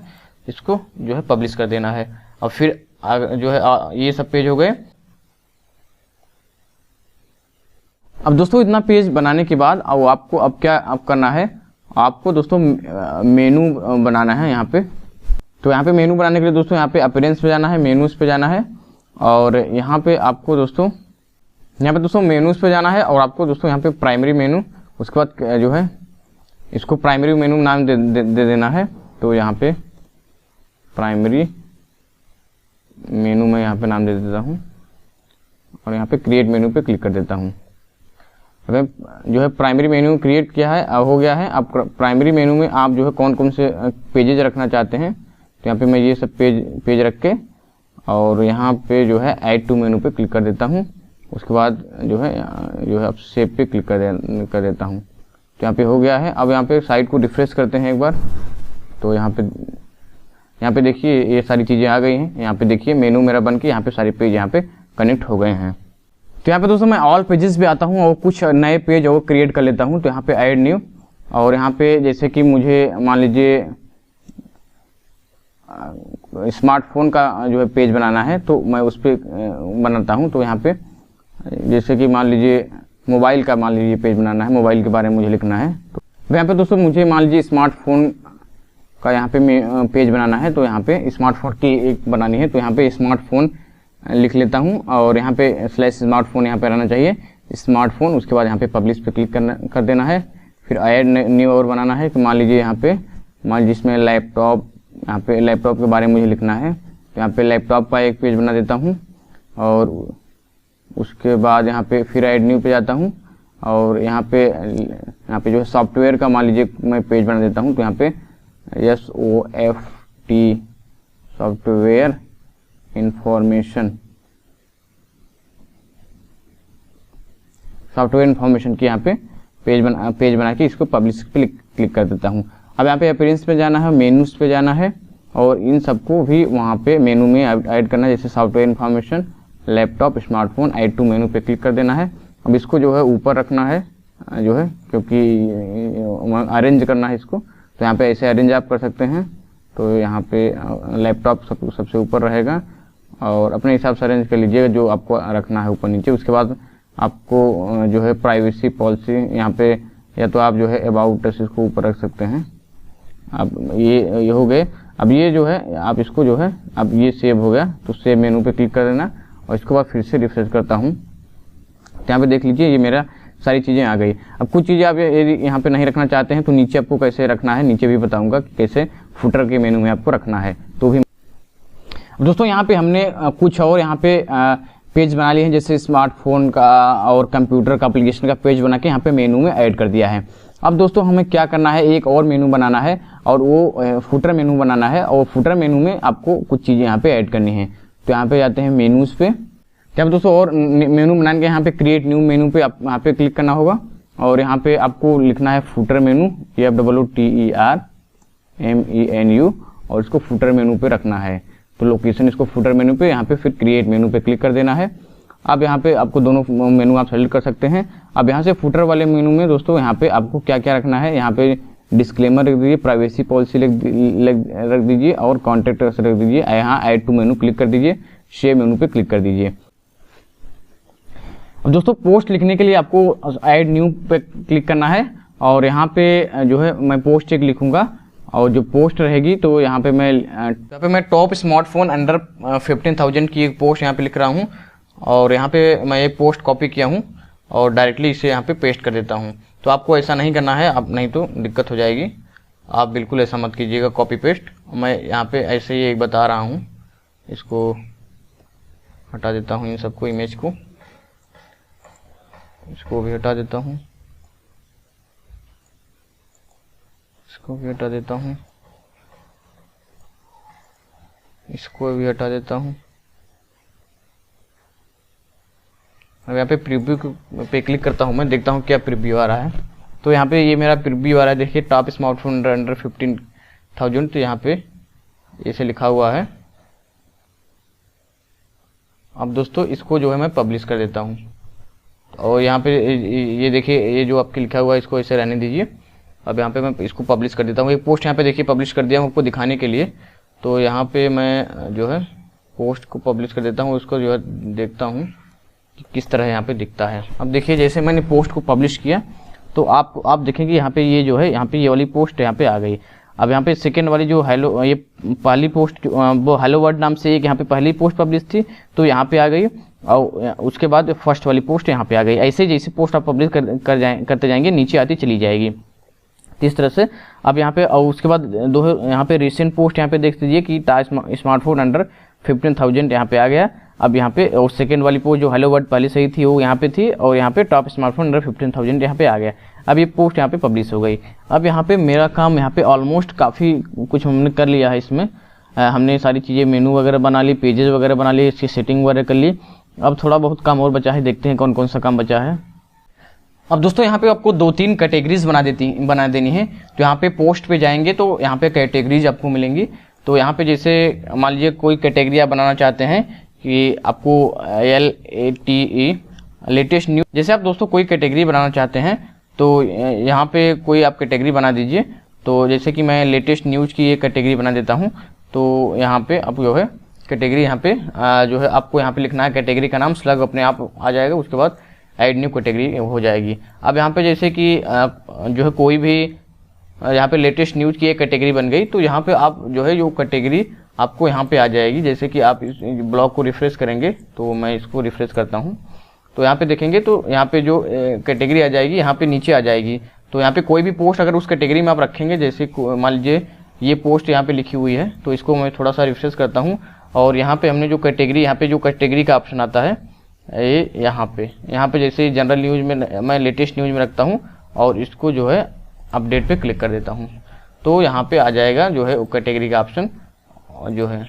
इसको जो है पब्लिश कर देना है। और फिर जो है ये सब पेज हो गए। अब दोस्तों इतना पेज बनाने के बाद अब आपको अब क्या करना है, आपको दोस्तों मेनू बनाना है यहाँ पे। तो यहाँ पे मेनू बनाने के लिए दोस्तों यहाँ पे अपीयरेंस पे जाना है, मेनूज पे जाना है और यहाँ पे आपको दोस्तों मेनूज पे जाना है और आपको दोस्तों यहाँ पे प्राइमरी मेनू, उसके बाद जो है इसको प्राइमरी मेनू नाम दे देना है। तो यहाँ पे प्राइमरी मेनू में यहाँ पे नाम दे देता हूँ और यहाँ पे क्रिएट मेनू पे क्लिक कर देता हूँ। अगर जो है प्राइमरी मेनू क्रिएट किया है हो गया है। अब प्राइमरी मेनू में आप जो है कौन कौन से पेजेज रखना चाहते हैं, तो यहाँ पे मैं ये सब पेज रख के और यहाँ पे जो है ऐड टू मेनू पे क्लिक कर देता हूँ। उसके बाद जो है अब सेव पे क्लिक कर देता हूँ। तो यहाँ पे हो गया है। अब यहाँ पे साइट को रिफ्रेश करते हैं एक बार। तो यहाँ पे देखिए ये सारी चीज़ें आ गई हैं। यहाँ पे देखिए मेनू मेरा बन के यहाँ पे सारे पेज यहाँ पे कनेक्ट हो गए हैं। तो यहाँ पे दोस्तों मैं ऑल पेजेस पे आता हूँ और कुछ नए पेज और क्रिएट कर लेता हूँ। तो यहाँ पे ऐड न्यू और यहाँ पे जैसे कि मुझे मान लीजिए स्मार्टफोन का जो है पेज बनाना है, तो मैं उस पर बनाता हूँ। तो यहाँ पे जैसे कि मान लीजिए मोबाइल का पेज बनाना है, मोबाइल के बारे में मुझे लिखना है। तो यहाँ पे दोस्तों मुझे मान लीजिए स्मार्टफोन का यहाँ पे पेज बनाना है। तो यहाँ पे स्मार्टफोन की एक बनानी है। तो यहाँ पे स्मार्टफोन लिख लेता हूँ और यहाँ पे स्लैश स्मार्टफोन यहाँ पे रहना चाहिए, स्मार्टफोन। उसके बाद यहाँ पे पब्लिश पे क्लिक कर देना है। फिर ऐड न्यू और बनाना है। तो मान लीजिए यहाँ पे जिसमें लैपटॉप, यहाँ पे लैपटॉप के बारे में मुझे लिखना है, तो यहाँ पे लैपटॉप का एक पेज बना देता हूँ। और उसके बाद यहाँ पे फिर ऐड न्यू पे जाता हूँ और यहाँ पे जो है सॉफ्टवेयर का मान लीजिए मैं पेज बना देता हूँ। तो यहाँ पे SOFT सॉफ्टवेयर इंफॉर्मेशन की यहाँ पे पेज बना के इसको पब्लिश पे क्लिक कर देता हूँ। अब यहाँ पे अपीयरेंस पे जाना है, मेन्यूज पे जाना है और इन सबको भी वहाँ पे मेनू में ऐड करना है। जैसे software information, laptop, smartphone, add to menu पे क्लिक कर देना है। अब इसको जो है ऊपर रखना है जो है, क्योंकि अरेंज करना है इसको। तो यहाँ पे ऐसे अरेंज आप कर सकते हैं। तो यहाँ पे लैपटॉप सबसे ऊपर रहेगा और अपने हिसाब से अरेंज कर लीजिएगा जो आपको रखना है ऊपर नीचे। उसके बाद आपको जो है प्राइवेसी पॉलिसी यहाँ पे, या तो आप जो है अबाउट अस इसको ऊपर रख सकते हैं। अब ये हो गए। अब ये जो है आप इसको जो है, अब ये सेव हो गया तो सेव मेनू पे क्लिक कर देना और इसके बाद फिर से रिफ्रेश करता हूँ। तो यहाँ पे देख लीजिए ये मेरा सारी चीज़ें आ गई। अब कुछ चीज़ें आप यहाँ पे नहीं रखना चाहते हैं तो नीचे आपको कैसे रखना है, नीचे भी बताऊंगा कि कैसे फुटर के मेनू में आपको रखना है। तो भी दोस्तों यहाँ पे हमने कुछ और यहाँ पे पेज बना लिए हैं, जैसे स्मार्टफोन का और कंप्यूटर का एप्लीकेशन का पेज बना के यहाँ पे मेनू में ऐड कर दिया है। अब दोस्तों हमें क्या करना है, एक और मेनू बनाना है और वो फुटर मेनू बनाना है और फुटर मेनू में आपको कुछ चीज़ें यहाँ पे ऐड करनी है। तो यहाँ पे जाते हैं मेनूज पे। क्या दोस्तों और मेनू बनाने के यहाँ पे क्रिएट न्यू मेनू पे आप यहाँ पे क्लिक करना होगा और यहाँ पे आपको लिखना है फुटर मेनू, FUTERMENU और इसको फुटर मेनू पे रखना है। तो लोकेशन इसको फुटर मेनू पे, यहाँ पे फिर क्रिएट मेनू पे क्लिक कर देना है। अब यहाँ पे आपको दोनों मेनू आप सेलेक्ट कर सकते हैं। अब यहाँ से फुटर वाले मेनू में दोस्तों यहाँ पे आपको क्या क्या रखना है, यहाँ पे डिस्क्लेमर रख दीजिए, प्राइवेसी पॉलिसी रख दीजिए और कॉन्टैक्ट रख दीजिए। यहाँ ऐड टू मेनू क्लिक कर दीजिए, शेयर मेनू पे क्लिक कर दीजिए। अब दोस्तों पोस्ट लिखने के लिए आपको ऐड न्यू पे क्लिक करना है और यहाँ पे जो है मैं पोस्ट एक लिखूंगा और जो पोस्ट रहेगी तो यहाँ पे मैं टॉप स्मार्टफोन अंडर 15,000 की एक पोस्ट यहाँ पे लिख रहा हूँ और यहाँ पे मैं एक पोस्ट कॉपी किया हूँ और डायरेक्टली इसे यहाँ पे पेस्ट कर देता हूँ। तो आपको ऐसा नहीं करना है, अब नहीं तो दिक्कत हो जाएगी। आप बिल्कुल ऐसा मत कीजिएगा कॉपी पेस्ट। मैं यहाँ पे ऐसे ही एक बता रहा हूँ, इसको हटा देता हूँ, इन सबको इमेज को, इसको भी हटा देता हूँ, इसको भी हटा देता हूँ, इसको भी हटा देता हूँ। अब यहाँ पे प्रीव्यू पे क्लिक करता हूँ, मैं देखता हूँ क्या प्रीव्यू आ रहा है। तो यहाँ पे ये मेरा प्रीव्यू आ रहा है, देखिए टॉप स्मार्टफोन अंडर 15,000, तो यहाँ पे ऐसे लिखा हुआ है। अब दोस्तों इसको जो है मैं पब्लिश कर देता हूँ और यहाँ पे ये देखिए ये जो आपके लिखा हुआ है इसको ऐसे रहने दीजिए। अब यहाँ पे मैं इसको पब्लिश कर देता हूँ। एक पोस्ट यहाँ पे देखिए पब्लिश कर दिया हूँ आपको दिखाने के लिए। तो यहाँ पे मैं जो है पोस्ट को पब्लिश कर देता हूँ, उसको जो है देखता हूँ कि किस तरह यहाँ पे दिखता है। अब देखिए जैसे मैंने पोस्ट को पब्लिश किया तो आप देखेंगे यहाँ पे ये जो है यहाँ पे ये वाली पोस्ट यहाँ पे आ गई। अब यहाँ पे सेकेंड वाली जो हेलो, ये पहली पोस्ट वो हेलो वर्ड नाम से एक यहाँ पे पहली पोस्ट पब्लिश थी तो यहाँ पे आ गई और उसके बाद फर्स्ट वाली पोस्ट यहाँ पे आ गई। ऐसे जैसे पोस्ट आप पब्लिश करते जाएंगे नीचे आती चली जाएगी इस तरह से। अब यहाँ पे और उसके बाद यहाँ पे रिसेंट पोस्ट यहाँ पे देख लीजिए कि स्मार्टफोन अंडर 15,000 यहाँ पे आ गया। अब यहाँ पे और सेकेंड वाली पोस्ट जो हेलो वर्ड पहले सही थी वो यहाँ पे थी और यहाँ पे टॉप स्मार्टफोन अंडर 15,000 यहाँ पे आ गया। अब ये पोस्ट यहाँ पे पब्लिश हो गई। अब यहाँ पे मेरा काम यहाँ पे ऑलमोस्ट काफ़ी कुछ हमने कर लिया है। इसमें हमने सारी चीज़ें मेनू वगैरह बना ली, पेजेस वगैरह बना लिए, इसकी सेटिंग वगैरह कर ली। अब थोड़ा बहुत काम और बचा है, देखते हैं कौन कौन सा काम बचा है। अब दोस्तों यहाँ पे आपको 2-3 कैटेगरीज बना देनी है। तो यहाँ पे पोस्ट पे जाएंगे तो यहाँ पे कैटेगरीज आपको मिलेंगी। तो यहाँ पे जैसे मान लीजिए कोई कैटेगरी आप बनाना चाहते हैं कि आपको LATE लेटेस्ट न्यूज, जैसे आप दोस्तों कोई कैटेगरी बनाना चाहते हैं तो यहाँ पे कोई आप कैटेगरी बना दीजिए। तो जैसे कि मैं लेटेस्ट न्यूज की एक कैटेगरी बना देता हूँ। तो यहाँ पे आप जो है कैटेगरी यहाँ पे जो है आपको यहाँ पे लिखना है कैटेगरी का नाम, स्लग अपने आप आ जाएगा, उसके बाद ऐड न्यू कैटेगरी हो जाएगी। अब यहाँ पे जैसे कि जो है कोई भी यहाँ पे लेटेस्ट न्यूज की एक कैटेगरी बन गई तो यहाँ पे आप जो है जो कैटेगरी आपको यहाँ पे आ जाएगी। जैसे कि आप इस ब्लॉग को रिफ्रेश करेंगे, तो मैं इसको रिफ्रेश करता हूँ, तो यहाँ पे देखेंगे तो यहाँ पे जो कैटेगरी आ जाएगी, यहाँ पे नीचे आ जाएगी। तो यहाँ पे कोई भी पोस्ट अगर उस कैटेगरी में आप रखेंगे, जैसे मान लीजिए ये पोस्ट यहाँ पे लिखी हुई है, तो इसको मैं थोड़ा सा रिफ्रेश करता हूँ और यहाँ पे हमने जो कैटेगरी, यहाँ पे जो कैटेगरी का ऑप्शन आता है ये यहाँ पे जैसे जनरल न्यूज़ में मैं लेटेस्ट न्यूज़ में रखता हूँ और इसको जो है अपडेट पे क्लिक कर देता हूँ, तो यहाँ पे आ जाएगा जो है कैटेगरी का ऑप्शन जो है।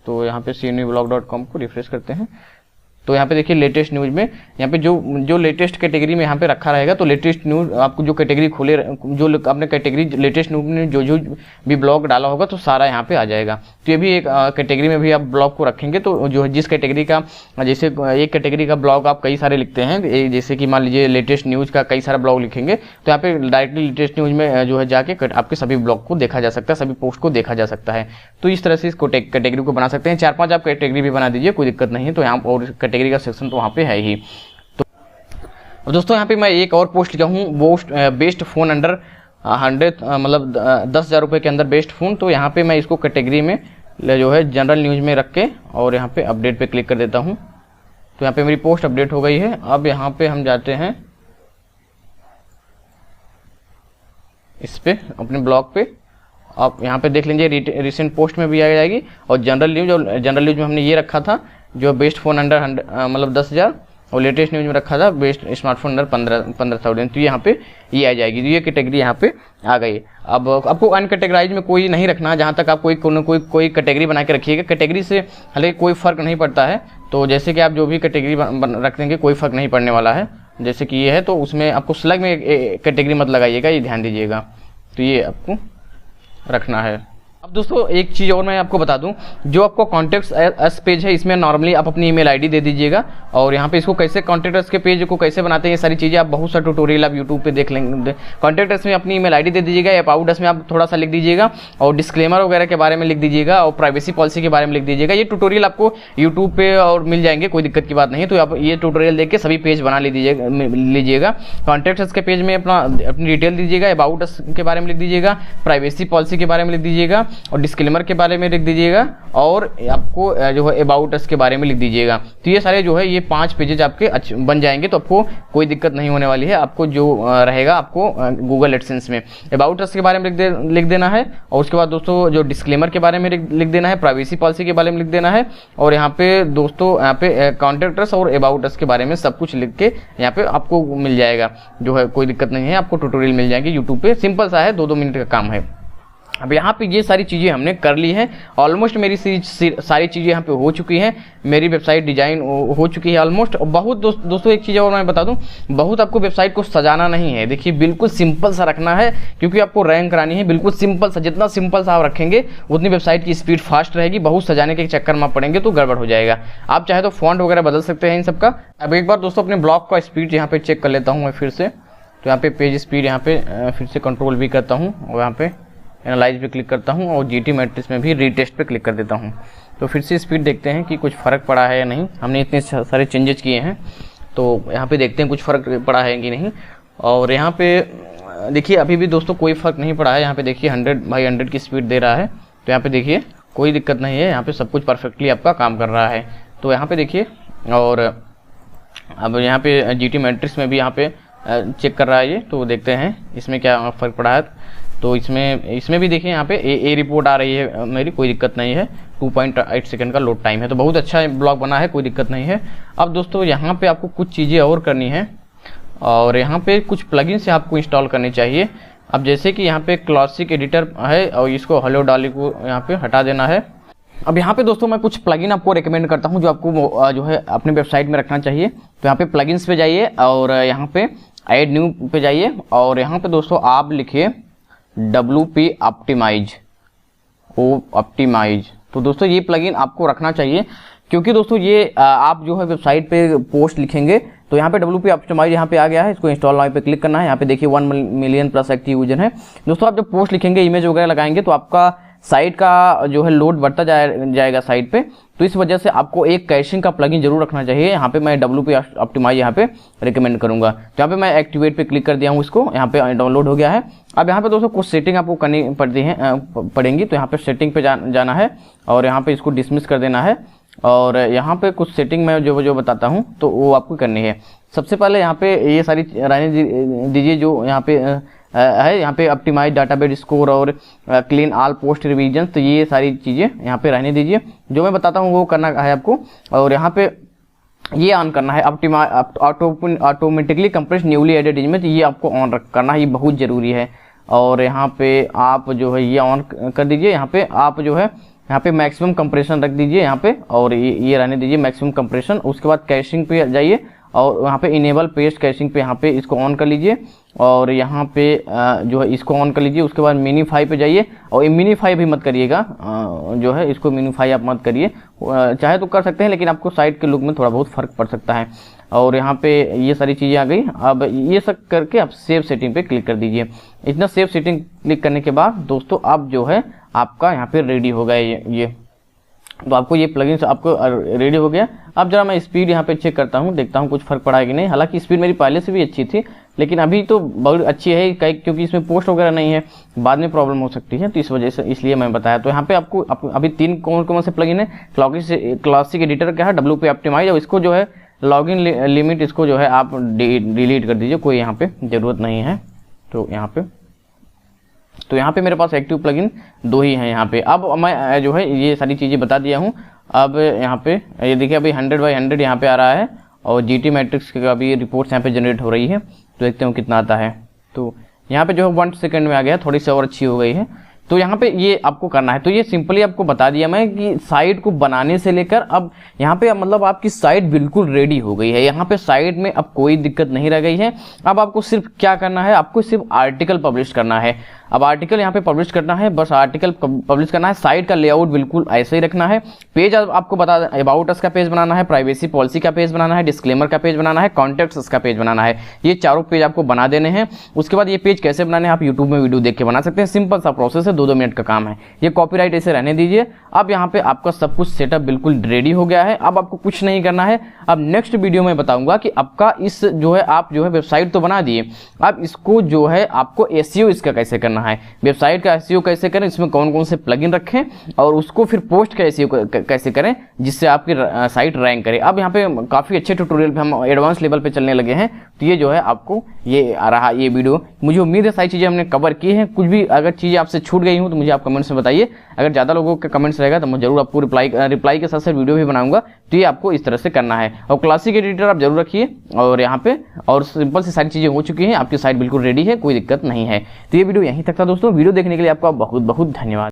तो यहाँ पे cnewblog.com को रिफ्रेश करते हैं, तो यहाँ पे देखिए लेटेस्ट न्यूज़ में यहाँ पे जो लेटेस्ट कैटेगरी में यहाँ पे रखा रहेगा, तो लेटेस्ट न्यूज़ आपको जो कैटेगरी खोले, जो आपने कैटेगरी लेटेस्ट न्यूज़ में जो भी ब्लॉग डाला होगा तो सारा यहाँ पे आ जाएगा। तो ये भी एक कैटेगरी में भी आप ब्लॉग को रखेंगे, तो जो है जिस कैटेगरी का, जैसे एक कैटेगरी का ब्लॉग आप कई सारे लिखते हैं, जैसे कि मान लीजिए लेटेस्ट न्यूज़ का कई सारा ब्लॉग लिखेंगे, तो यहाँ पे डायरेक्टली लेटेस्ट न्यूज़ में जो है जाके आपके सभी ब्लॉग को देखा जा सकता है, सभी पोस्ट को देखा जा सकता है। तो इस तरह से इस कैटेगरी को बना सकते हैं। 4-5 आप कैटेगरी भी बना दीजिए, कोई दिक्कत नहीं है। तो यहाँ और कैटेगरी का सेक्शन तो वहाँ पे है ही। तो दोस्तों यहाँ पे मैं एक और पोस्ट लिखा हूँ, बेस्ट फोन अंडर 100, मतलब 10,000 रुपये के अंदर बेस्ट फ़ोन। तो यहाँ पे मैं इसको कैटेगरी में जो है जनरल न्यूज़ में रख के और यहाँ पे अपडेट पे क्लिक कर देता हूँ। तो यहाँ पे मेरी पोस्ट अपडेट हो गई है। अब यहाँ पे हम जाते हैं इस पे अपने ब्लॉग पे, आप यहाँ पे देख लीजिए रिसेंट पोस्ट में भी आ जाएगी और जनरल न्यूज़ में हमने ये रखा था जो बेस्ट फ़ोन अंडर 100 मतलब 10,000, और लेटेस्ट न्यूज़ में रखा था बेस्ट स्मार्टफोन अंडर 15,000। तो यहाँ पे ये आ जाएगी, तो ये कैटेगरी यहाँ पे आ गई। अब आपको अनकैटेगराइज में कोई नहीं रखना, जहाँ तक आप कोई कैटेगरी बना के रखिएगा। कैटेगरी से हालांकि कोई फ़र्क नहीं पड़ता है, तो जैसे कि आप जो भी कैटेगरी रख देंगे कोई फ़र्क नहीं पड़ने वाला है। जैसे कि ये है, तो उसमें आपको स्लग में कैटेगरी मत लगाइएगा, ये ध्यान दीजिएगा। तो ये आपको रखना है। अब दोस्तों एक चीज़ और मैं आपको बता दूं, जो आपको कॉन्टैक्ट्स अस पेज है, इसमें नॉर्मली आप अपनी ईमेल आईडी दे दीजिएगा, और यहाँ पे इसको कैसे कॉन्टैक्ट अस के पेज को कैसे बनाते हैं, ये सारी चीज़ें आप बहुत सा ट्यूटोरियल आप यूट्यूब पे देख लेंगे। कॉन्टैक्ट अस में अपनी ईमेल आईडी दे दीजिएगा, अबाउट अस में आप थोड़ा सा लिख दीजिएगा, और डिस्क्लेमर वगैरह के बारे में लिख दीजिएगा, और प्राइवेसी पॉलिसी के बारे में लिख दीजिएगा। ये ट्यूटोरियल आपको यूट्यूब पे और मिल जाएंगे, कोई दिक्कत की बात नहीं है। तो आप ये ट्यूटोरियल देख के सभी पेज बना लीजिएगा। कॉन्टैक्ट अस के पेज में अपनी डिटेल दीजिएगा, अबाउट अस के बारे में लिख दीजिएगा, प्राइवेसी पॉलिसी के बारे में लिख दीजिएगा, और डिस्क्लेमर के बारे में लिख दीजिएगा, और आपको जो है अबाउट अस के बारे में लिख दीजिएगा। तो ये सारे जो है ये 5 पेजेज आपके बन जाएंगे, तो आपको कोई दिक्कत नहीं होने वाली है। आपको जो रहेगा आपको गूगल एडसेंस में अबाउट अस के बारे में लिख देना है, और उसके बाद दोस्तों जो डिस्क्लेमर के बारे में लिख देना है, प्राइवेसी पॉलिसी के बारे में लिख देना है, और यहाँ पे दोस्तों यहाँ पे कॉन्टैक्ट अस और अबाउट अस के बारे में सब कुछ लिख के यहाँ पे आपको मिल जाएगा। जो है कोई दिक्कत नहीं है, आपको ट्यूटोरियल मिल जाएंगे यूट्यूब पे, सिंपल सा है, 2-2 मिनट का काम है। अब यहाँ पे ये सारी चीज़ें हमने कर ली हैं, ऑलमोस्ट मेरी सारी चीज़ें यहाँ पे हो चुकी हैं, मेरी वेबसाइट डिजाइन हो चुकी है ऑलमोस्ट। और बहुत दोस्तों एक चीज़ और मैं बता दूं, बहुत आपको वेबसाइट को सजाना नहीं है। देखिए बिल्कुल सिंपल सा रखना है, क्योंकि आपको रैंक करानी है। बिल्कुल सिंपल सा, जितना सिंपल सा आप रखेंगे उतनी वेबसाइट की स्पीड फास्ट रहेगी। बहुत सजाने के चक्कर में पड़ेंगे तो गड़बड़ हो जाएगा। आप चाहे तो फॉन्ट वगैरह बदल सकते हैं इन सबका। अब एक बार दोस्तों अपने ब्लॉग का स्पीड यहाँ पे चेक कर लेता हूँ मैं फिर से। तो यहाँ पे पेज स्पीड यहाँ पे फिर से कंट्रोल भी करता हूँ, और यहाँ पे एनालाइज पे क्लिक करता हूँ, और जीटी मैट्रिक्स में भी रीटेस्ट पे क्लिक कर देता हूँ। तो फिर से स्पीड देखते हैं कि कुछ फ़र्क पड़ा है या नहीं। हमने इतने सारे चेंजेस किए हैं, तो यहाँ पे देखते हैं कुछ फ़र्क पड़ा है कि नहीं। और यहाँ पे देखिए अभी भी दोस्तों कोई फ़र्क नहीं पड़ा है। यहाँ पे देखिए 100/100 की स्पीड दे रहा है, तो यहाँ पे देखिए कोई दिक्कत नहीं है, यहाँ पे सब कुछ परफेक्टली आपका काम कर रहा है। तो यहाँ पे देखिए, और अब यहाँ पे जीटी मैट्रिक्स में भी यहाँ पे चेक कर रहा है ये, तो देखते हैं इसमें क्या फ़र्क पड़ा है। तो इसमें भी देखिए यहाँ पे ए रिपोर्ट आ रही है मेरी, कोई दिक्कत नहीं है। 2.8 सेकंड का लोड टाइम है, तो बहुत अच्छा ब्लॉग बना है, कोई दिक्कत नहीं है। अब दोस्तों यहाँ पे आपको कुछ चीज़ें और करनी है, और यहाँ पे कुछ प्लगइन्स आपको इंस्टॉल करनी चाहिए। अब जैसे कि यहाँ पे क्लासिक एडिटर है, और इसको हेलो डॉली को यहाँ पे हटा देना है। अब यहाँ पे दोस्तों मैं कुछ प्लगइन आपको रेकमेंड करता हूँ, जो आपको जो है अपनी वेबसाइट में रखना चाहिए। तो यहाँ पे प्लगइन्स पे जाइए, और यहाँ पे ऐड न्यू पे जाइए, और यहाँ पे दोस्तों आप लिखिए WP ऑप्टिमाइज। तो दोस्तों ये प्लगइन आपको रखना चाहिए, क्योंकि दोस्तों ये आप जो है वेबसाइट पे पोस्ट लिखेंगे, तो यहाँ पे WP ऑप्टिमाइज यहाँ पे आ गया है। इसको इंस्टॉल नाउ पे क्लिक करना है। यहाँ पे देखिए 1 मिलियन प्लस एक्टिव यूजर है। दोस्तों आप जब पोस्ट लिखेंगे, इमेज वगैरह लगाएंगे, तो आपका साइट का जो है लोड बढ़ता जाएगा साइट पे, तो इस वजह से आपको एक कैशिंग का प्लगइन जरूर रखना चाहिए। यहाँ पे मैं WP ऑप्टिमाइज यहाँ पे रिकमेंड करूंगा। तो यहाँ पे मैं एक्टिवेट पे क्लिक कर दिया हूँ, इसको यहाँ पे डाउनलोड हो गया है। अब यहाँ पे दोस्तों कुछ सेटिंग आपको करनी पड़ेंगी। तो यहाँ पे सेटिंग पे जाना है और यहाँ पे इसको डिसमिस कर देना है, और यहाँ पे कुछ सेटिंग मैं जो बताता हूँ तो वो आपको करनी है। सबसे पहले यहाँ पे ये सारी रहने दीजिए जो यहाँ पे है, यहाँ पे ऑप्टिमाइज डाटाबेस स्कोर और क्लीन ऑल पोस्ट रिवीजन, तो ये सारी चीज़ें यहाँ पे रहने दीजिए। जो मैं बताता हूँ वो करना है आपको, और यहाँ पे ये ऑन करना है automatically compress newly added image, ये आपको ऑन करना है, ये बहुत ज़रूरी है। और यहाँ पे आप जो है ये ऑन कर दीजिए। यहाँ पे आप जो है यहाँ पे मैक्सिमम कंप्रेशन रख दीजिए यहाँ पे, और ये रहने दीजिए मैक्सिमम कंप्रेशन। उसके बाद कैशिंग पे जाइए और यहाँ पे इनेबल पेस्ट कैशिंग पे यहाँ पे इसको ऑन कर लीजिए, और यहाँ पे जो है इसको ऑन कर लीजिए। उसके बाद मिनीफाई पे जाइए, और मिनीफाई भी मत करिएगा, जो है इसको मिनीफाई आप मत करिए, चाहे तो कर सकते हैं लेकिन आपको साइट के लुक में थोड़ा बहुत फर्क पड़ सकता है। और यहाँ पे ये सारी चीज़ें आ गई। अब ये सब करके आप सेव सेटिंग पे क्लिक कर दीजिए। इतना सेव सेटिंग क्लिक करने के बाद दोस्तों आप जो है आपका यहाँ पे रेडी हो गया ये तो आपको ये प्लगइन से आपको रेडी हो गया। अब जरा मैं स्पीड यहाँ पे चेक करता हूँ, देखता हूँ कुछ फर्क पड़ा है कि नहीं। हालांकि स्पीड मेरी पहले से भी अच्छी थी, लेकिन अभी तो बहुत अच्छी है क्योंकि इसमें पोस्ट वगैरह नहीं है, बाद में प्रॉब्लम हो सकती है, तो इस वजह से इसलिए मैं बताया। तो यहाँ पे आपको अभी 3 कौन से प्लगइन है। क्लासिक एडिटर का है, WP ऑप्टिमाइज, और इसको जो है लॉगिन लिमिट इसको जो है आप डिलीट कर दीजिए, कोई यहाँ पे ज़रूरत नहीं है। तो यहाँ पे मेरे पास एक्टिव प्लगइन 2 ही हैं यहाँ पे। अब मैं जो है ये सारी चीज़ें बता दिया हूँ। अब यहाँ पे ये देखिए अभी 100/100 यहाँ पे आ रहा है, और GT मैट्रिक्स का भी रिपोर्ट्स यहाँ पे जनरेट हो रही है। तो देखते हैं कितना आता है। तो यहाँ पे जो है 1 सेकंड में आ गया, थोड़ी सी और अच्छी हो गई है। तो यहाँ पे ये आपको करना है। तो ये सिंपली आपको बता दिया मैं कि साइट को बनाने से लेकर अब यहाँ पे मतलब आपकी साइट बिल्कुल रेडी हो गई है। यहाँ पे साइट में अब कोई दिक्कत नहीं रह गई है। अब आपको सिर्फ क्या करना है, आपको सिर्फ आर्टिकल पब्लिश करना है। अब आर्टिकल यहाँ पे पब्लिश करना है, बस आर्टिकल पब्लिश करना है। साइट का लेआउट बिल्कुल ऐसे ही रखना है। पेज आपको बता दें, अबाउट अस का पेज बनाना है, प्राइवेसी पॉलिसी का पेज बनाना है, डिस्क्लेमर का पेज बनाना है, कॉन्टैक्ट्स का पेज बनाना है। ये चारों पेज आपको बना देने हैं। उसके बाद ये पेज कैसे बनाने हैं आप यूट्यूब में वीडियो देख के बना सकते हैं। सिंपल सा प्रोसेस है, 2-2 मिनट का काम है। ये कॉपीराइट ऐसे रहने दीजिए। अब यहाँ पे आपका सब कुछ सेटअप बिल्कुल रेडी हो गया है। अब आपको कुछ नहीं करना है। अब नेक्स्ट वीडियो में बताऊंगा कि आपका इस जो है आप जो है वेबसाइट तो बना दिए, अब इसको जो है आपको SEO इसका कैसे करना है, वेबसाइट का SEO कैसे करें, इसमें कौन कौन से प्लगइन रखें, और उसको फिर पोस्ट का SEO कैसे करें जिससे आपकी साइट रैंक करे। अब यहाँ पे काफ़ी अच्छे ट्यूटोरियल पे हम एडवांस लेवल पे चलने लगे हैं। तो ये जो है आपको ये आ रहा ये वीडियो, मुझे उम्मीद है सारी चीज़ें हमने कवर की हैं। कुछ भी अगर चीज़ें आपसे छूट गई हूँ तो मुझे आप कमेंट्स में बताइए। अगर ज़्यादा लोगों के कमेंट्स रहेगा तो मैं जरूर आपको रिप्लाई के साथ साथ वीडियो भी बनाऊंगा। तो ये आपको इस तरह से करना है। और क्लासिक एडिटर आप जरूर रखिए, और यहाँ पे और सिंपल से सारी चीज़ें हो चुकी हैं, आपकी साइट बिल्कुल रेडी है, कोई दिक्कत नहीं है। तो ये वीडियो यहीं तक था दोस्तों। वीडियो देखने के लिए आपका बहुत बहुत धन्यवाद।